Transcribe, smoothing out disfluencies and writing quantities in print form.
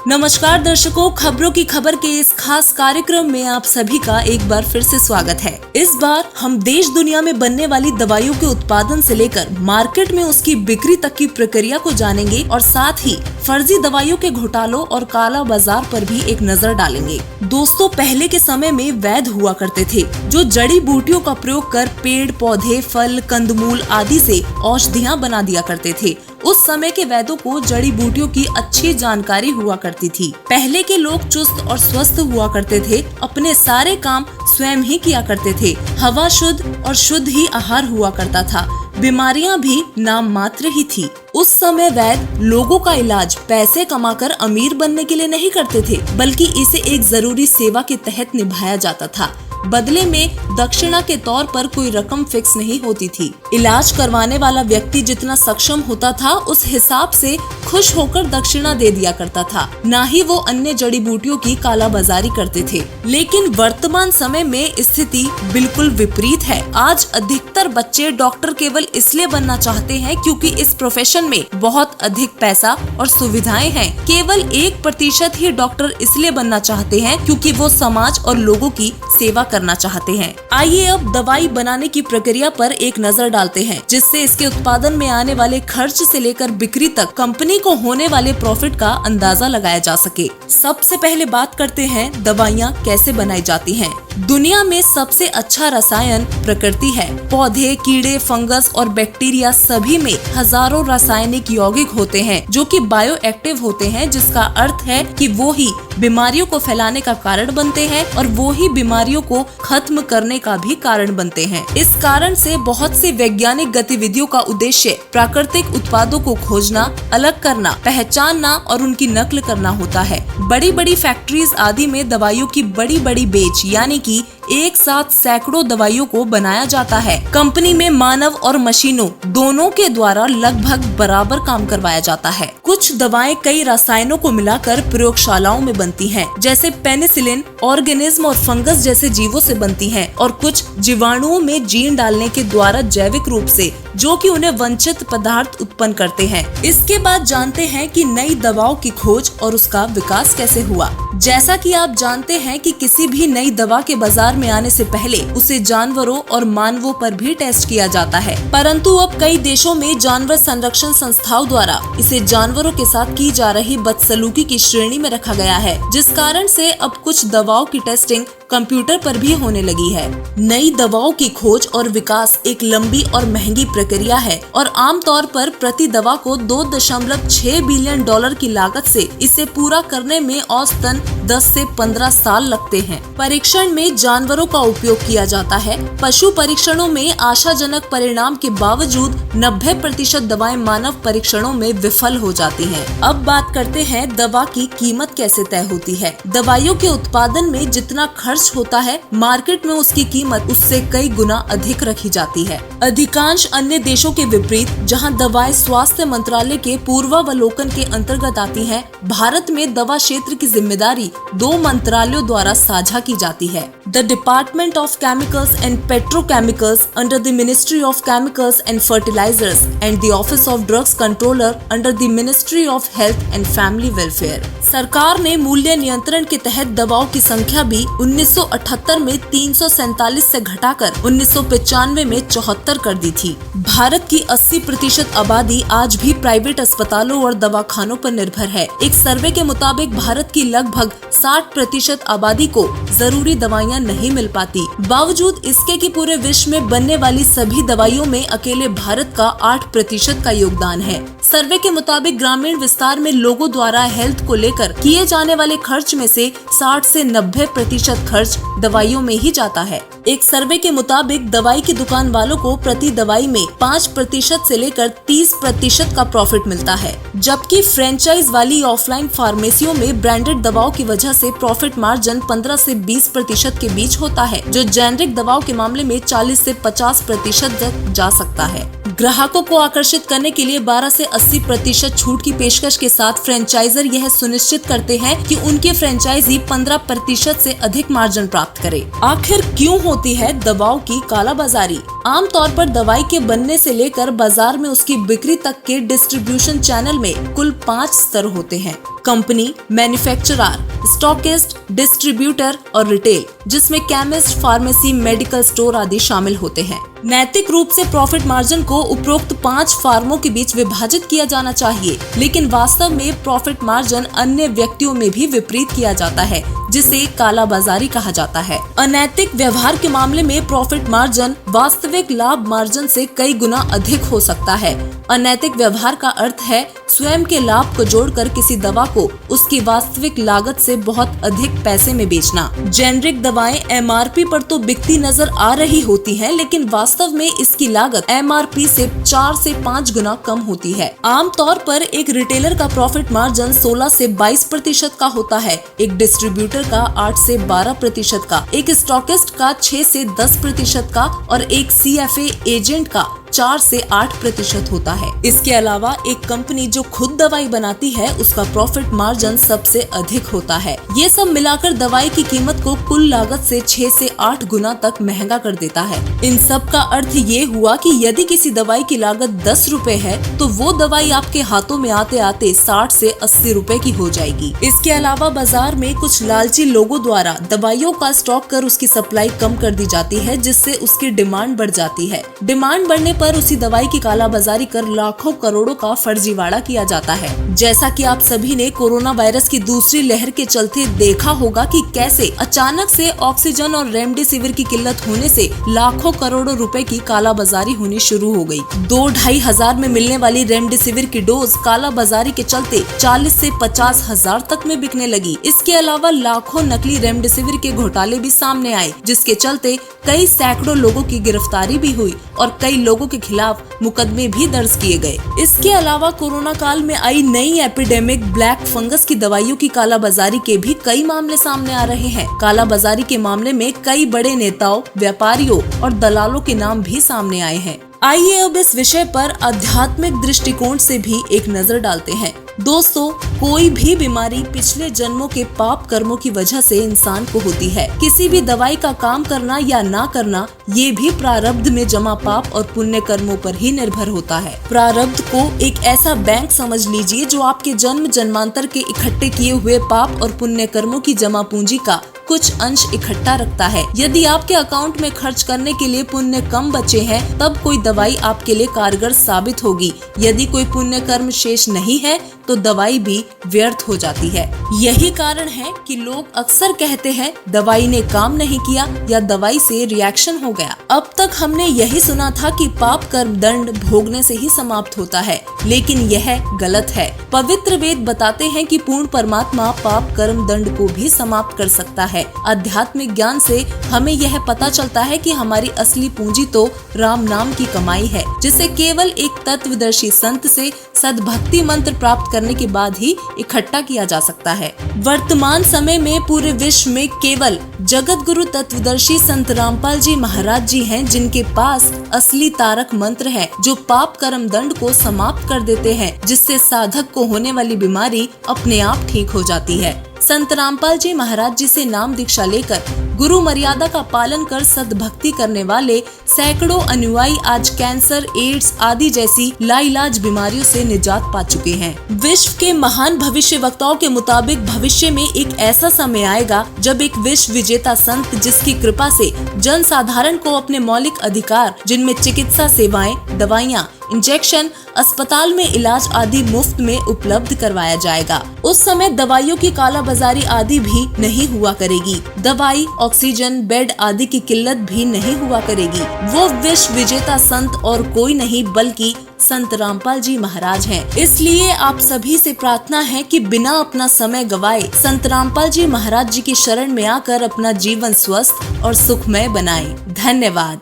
नमस्कार दर्शकों, खबरों की खबर के इस खास कार्यक्रम में आप सभी का एक बार फिर से स्वागत है। इस बार हम देश दुनिया में बनने वाली दवाइयों के उत्पादन से लेकर मार्केट में उसकी बिक्री तक की प्रक्रिया को जानेंगे और साथ ही फर्जी दवाइयों के घोटालों और काला बाजार पर भी एक नजर डालेंगे। दोस्तों, पहले के समय में वैद्य हुआ करते थे जो जड़ी बूटियों का प्रयोग कर पेड़ पौधे, फल, कंदमूल आदि से औषधियाँ बना दिया करते थे। उस समय के वैद्यों को जड़ी बूटियों की अच्छी जानकारी हुआ करती थी। पहले के लोग चुस्त और स्वस्थ हुआ करते थे, अपने सारे काम स्वयं ही किया करते थे। हवा शुद्ध और शुद्ध ही आहार हुआ करता था। बीमारियां भी नाम मात्र ही थी। उस समय वैद्य लोगों का इलाज पैसे कमाकर अमीर बनने के लिए नहीं करते थे, बल्कि इसे एक जरूरी सेवा के तहत निभाया जाता था। बदले में दक्षिणा के तौर पर कोई रकम फिक्स नहीं होती थी। इलाज करवाने वाला व्यक्ति जितना सक्षम होता था, उस हिसाब से खुश होकर दक्षिणा दे दिया करता था। ना ही वो अन्य जड़ी बूटियों की कालाबाजारी करते थे। लेकिन वर्तमान समय में स्थिति बिल्कुल विपरीत है। आज अधिकतर बच्चे डॉक्टर केवल इसलिए बनना चाहते हैं क्योंकि इस प्रोफेशन में बहुत अधिक पैसा और सुविधाएं हैं। केवल 1% ही डॉक्टर इसलिए बनना चाहते हैं क्योंकि वो समाज और लोगों की सेवा करना चाहते हैं। आइए अब दवाई बनाने की प्रक्रिया पर एक नजर डालते हैं, जिससे इसके उत्पादन में आने वाले खर्च से लेकर बिक्री तक कंपनी को होने वाले प्रॉफिट का अंदाजा लगाया जा सके। सबसे पहले बात करते हैं दवाइयाँ कैसे बनाई जाती हैं। दुनिया में सबसे अच्छा रसायन प्रकृति है। पौधे, कीड़े, फंगस और बैक्टीरिया सभी में हजारों रासायनिक यौगिक होते हैं जो कि बायो एक्टिव होते हैं, जिसका अर्थ है कि वो ही बीमारियों को फैलाने का कारण बनते हैं और वो ही बीमारियों को खत्म करने का भी कारण बनते हैं। इस कारण से बहुत सी वैज्ञानिक गतिविधियों का उद्देश्य प्राकृतिक उत्पादों को खोजना, अलग करना, पहचानना और उनकी नकल करना होता है। बड़ी बड़ी फैक्ट्रीज आदि में दवाइयों की बड़ी बड़ी बेच यानी कि एक साथ सैकड़ों दवाइयों को बनाया जाता है। कंपनी में मानव और मशीनों दोनों के द्वारा लगभग बराबर काम करवाया जाता है। कुछ दवाएं कई रसायनों को मिलाकर प्रयोगशालाओं में बनती हैं, जैसे पेनिसिलिन ऑर्गेनिज्म और फंगस जैसे जीवों से बनती हैं, और कुछ जीवाणुओं में जीन डालने के द्वारा जैविक रूप से, जो कि उन्हें वंचित पदार्थ उत्पन्न करते हैं। इसके बाद जानते हैं कि नई दवाओं की खोज और उसका विकास कैसे हुआ। जैसा कि आप जानते हैं कि किसी भी नई दवा के बाजार में आने से पहले उसे जानवरों और मानवों पर भी टेस्ट किया जाता है, परंतु अब कई देशों में जानवर संरक्षण संस्थाओं द्वारा इसे जानवरों के साथ की जा रही बदसलूकी की श्रेणी में रखा गया है, जिस कारण से अब कुछ दवाओं की टेस्टिंग कंप्यूटर पर भी होने लगी है। नई दवाओं की खोज और विकास एक लंबी और महंगी प्रक्रिया है और आमतौर पर प्रति दवा को 2.6 बिलियन डॉलर की लागत से इसे पूरा करने में औसतन 10 से 15 साल लगते हैं। परीक्षण में जानवरों का उपयोग किया जाता है। पशु परीक्षणों में आशाजनक परिणाम के बावजूद 90% दवाएं मानव परीक्षणों में विफल हो जाती हैं। अब बात करते हैं दवा की कीमत कैसे तय होती है। दवाइयों के उत्पादन में जितना खर्च होता है, मार्केट में उसकी कीमत उससे कई गुना अधिक रखी जाती है। अधिकांश अन्य देशों के विपरीत, जहां दवाएं स्वास्थ्य मंत्रालय के पूर्वावलोकन के अंतर्गत आती हैं, भारत में दवा क्षेत्र की जिम्मेदारी 2 मंत्रालयों द्वारा साझा की जाती है। The department of chemicals and petrochemicals under the ministry of chemicals and fertilisers and the office of drugs controller under the ministry of health and family welfare. सरकार ने मूल्य नियंत्रण के तहत दवाओं की संख्या भी 1978 में 347 से घटाकर 1995 में 74 कर दी थी। भारत की 80% आबादी आज भी प्राइवेट अस्पतालों और दवाखानों पर निर्भर है। एक सर्वे के मुताबिक भारत की लगभग 60% आबादी को जरूरी दवाइयां नहीं मिल पाती। बावजूद इसके कि पूरे विश्व में बनने वाली सभी दवाइयों में अकेले भारत का 8% का योगदान है। सर्वे के मुताबिक ग्रामीण विस्तार में लोगों द्वारा हेल्थ को लेकर किए जाने वाले खर्च में से 60 से 90% खर्च दवाइयों में ही जाता है। एक सर्वे के मुताबिक दवाई की दुकान वालों को प्रति दवाई में 5% से लेकर 30% का प्रॉफिट मिलता है, जबकि फ्रेंचाइज वाली ऑफलाइन फार्मेसियों में ब्रांडेड दवाओं की वजह से प्रॉफिट मार्जिन 15 से 20% के बीच होता है, जो जेनेरिक दवाओं के मामले में 40 से 50% तक जा सकता है। ग्राहकों को आकर्षित करने के लिए 12 से 80% छूट की पेशकश के साथ फ्रेंचाइजर यह सुनिश्चित करते हैं कि उनके फ्रेंचाइजी 15% से अधिक मार्जिन प्राप्त करे। आखिर क्यों होती है दवाओं की कालाबाजारी। आमतौर पर दवाई के बनने से लेकर बाजार में उसकी बिक्री तक के डिस्ट्रीब्यूशन चैनल में कुल 5 स्तर होते हैं। कंपनी, मैन्युफैक्चरर, स्टॉकिस्ट, डिस्ट्रीब्यूटर और रिटेल, जिसमें केमिस्ट, फार्मेसी, मेडिकल स्टोर आदि शामिल होते हैं। नैतिक रूप से प्रॉफिट मार्जिन को उपरोक्त 5 फर्मों के बीच विभाजित किया जाना चाहिए, लेकिन वास्तव में प्रॉफिट मार्जिन अन्य व्यक्तियों में भी विपरीत किया जाता है, जिसे कालाबाजारी कहा जाता है। अनैतिक व्यवहार के मामले में प्रॉफिट मार्जिन वास्तविक लाभ मार्जिन से कई गुना अधिक हो सकता है। अनैतिक व्यवहार का अर्थ है स्वयं के लाभ को जोड़कर किसी दवा को उसकी वास्तविक लागत से बहुत अधिक पैसे में बेचना। जेनेरिक दवाएं एमआरपी पर तो बिकती नजर आ रही होती हैं, लेकिन वास्तव में इसकी लागत एमआरपी से 4 से 5 गुना कम होती है। आमतौर पर एक रिटेलर का प्रॉफिट मार्जिन 16 से 22% का होता है, एक डिस्ट्रीब्यूटर का 8 से 12% का, एक स्टॉकिस्ट का 6 से 10% का और एक सीएफए एजेंट का 4 से 8% होता है। इसके अलावा एक कंपनी जो खुद दवाई बनाती है उसका प्रॉफिट मार्जिन सबसे अधिक होता है। ये सब मिलाकर दवाई की कीमत को कुल लागत से 6 से 8 गुना तक महंगा कर देता है। इन सब का अर्थ ये हुआ कि यदि किसी दवाई की लागत 10 रुपए है तो वो दवाई आपके हाथों में आते आते 60 से 80 रुपए की हो जाएगी। इसके अलावा बाजार में कुछ लालची लोगों द्वारा दवाइयों का स्टॉक कर उसकी सप्लाई कम कर दी जाती है, जिससे उसकी डिमांड बढ़ जाती है। डिमांड बढ़ने पर उसी दवाई की कालाबाजारी कर लाखों करोड़ों का फर्जीवाड़ा किया जाता है। जैसा कि आप सभी ने कोरोना वायरस की दूसरी लहर के चलते देखा होगा कि कैसे अचानक से ऑक्सीजन और रेमडेसिविर की किल्लत होने से लाखों करोड़ों रुपए की कालाबाजारी होनी शुरू हो गई। 2-2.5 हजार में मिलने वाली रेमडेसिविर की डोज कालाबाजारी के चलते 40 से 50 हजार तक में बिकने लगी। इसके अलावा लाखों नकली रेमडेसिविर के घोटाले भी सामने आए, जिसके चलते कई सैकड़ों लोगों की गिरफ्तारी भी हुई और कई लोगों के खिलाफ मुकदमे भी दर्ज किए गए। इसके अलावा कोरोना काल में आई नई एपिडेमिक ब्लैक फंगस की दवाइयों की कालाबाजारी के भी कई मामले सामने आ रहे हैं। कालाबाजारी के मामले में कई बड़े नेताओं, व्यापारियों और दलालों के नाम भी सामने आए हैं। आइए अब इस विषय पर आध्यात्मिक दृष्टिकोण से भी एक नजर डालते हैं। दोस्तों, कोई भी बीमारी पिछले जन्मों के पाप कर्मों की वजह से इंसान को होती है। किसी भी दवाई का काम करना या ना करना ये भी प्रारब्ध में जमा पाप और पुण्य कर्मों पर ही निर्भर होता है। प्रारब्ध को एक ऐसा बैंक समझ लीजिए जो आपके जन्म जन्मांतर के इकट्ठे किए हुए पाप और पुण्य कर्मों की जमा पूंजी का कुछ अंश इकट्ठा रखता है। यदि आपके अकाउंट में खर्च करने के लिए पुण्य कम बचे हैं, तब कोई दवाई आपके लिए कारगर साबित होगी। यदि कोई पुण्य कर्म शेष नहीं है तो दवाई भी व्यर्थ हो जाती है। यही कारण है कि लोग अक्सर कहते हैं दवाई ने काम नहीं किया या दवाई से रिएक्शन हो गया। अब तक हमने यही सुना था कि पाप कर्म दंड भोगने से ही समाप्त होता है, लेकिन यह गलत है। पवित्र वेद बताते हैं कि पूर्ण परमात्मा पाप कर्म दंड को भी समाप्त कर सकता है। आध्यात्मिक ज्ञान से हमें यह पता चलता है कि हमारी असली पूंजी तो राम नाम की कमाई है, जिसे केवल एक तत्वदर्शी संत से सद्भक्ति मंत्र प्राप्त करने के बाद ही इकट्ठा किया जा सकता है। वर्तमान समय में पूरे विश्व में केवल जगत गुरु तत्वदर्शी संत रामपाल जी महाराज जी हैं, जिनके पास असली तारक मंत्र है, जो पाप कर्म दंड को समाप्त कर देते हैं, जिससे साधक को होने वाली बीमारी अपने आप ठीक हो जाती है। संत रामपाल जी महाराज जी से नाम दीक्षा लेकर गुरु मर्यादा का पालन कर सद्भक्ति करने वाले सैकड़ों अनुयायी आज कैंसर, एड्स आदि जैसी लाइलाज बीमारियों से निजात पा चुके हैं। विश्व के महान भविष्य वक्ताओं के मुताबिक भविष्य में एक ऐसा समय आएगा जब एक विश्व विजेता संत, जिसकी कृपा से जन साधारण को अपने मौलिक अधिकार, जिनमें चिकित्सा सेवाएं, दवाइयाँ, इंजेक्शन, अस्पताल में इलाज आदि मुफ्त में उपलब्ध करवाया जाएगा। उस समय दवाइयों की कालाबाजारी आदि भी नहीं हुआ करेगी। दवाई, ऑक्सीजन, बेड आदि की किल्लत भी नहीं हुआ करेगी। वो विश्व विजेता संत और कोई नहीं बल्कि संत रामपाल जी महाराज हैं। इसलिए आप सभी से प्रार्थना है कि बिना अपना समय गवाए संत रामपाल जी महाराज जी की शरण में आकर अपना जीवन स्वस्थ और सुखमय बनाएं। धन्यवाद।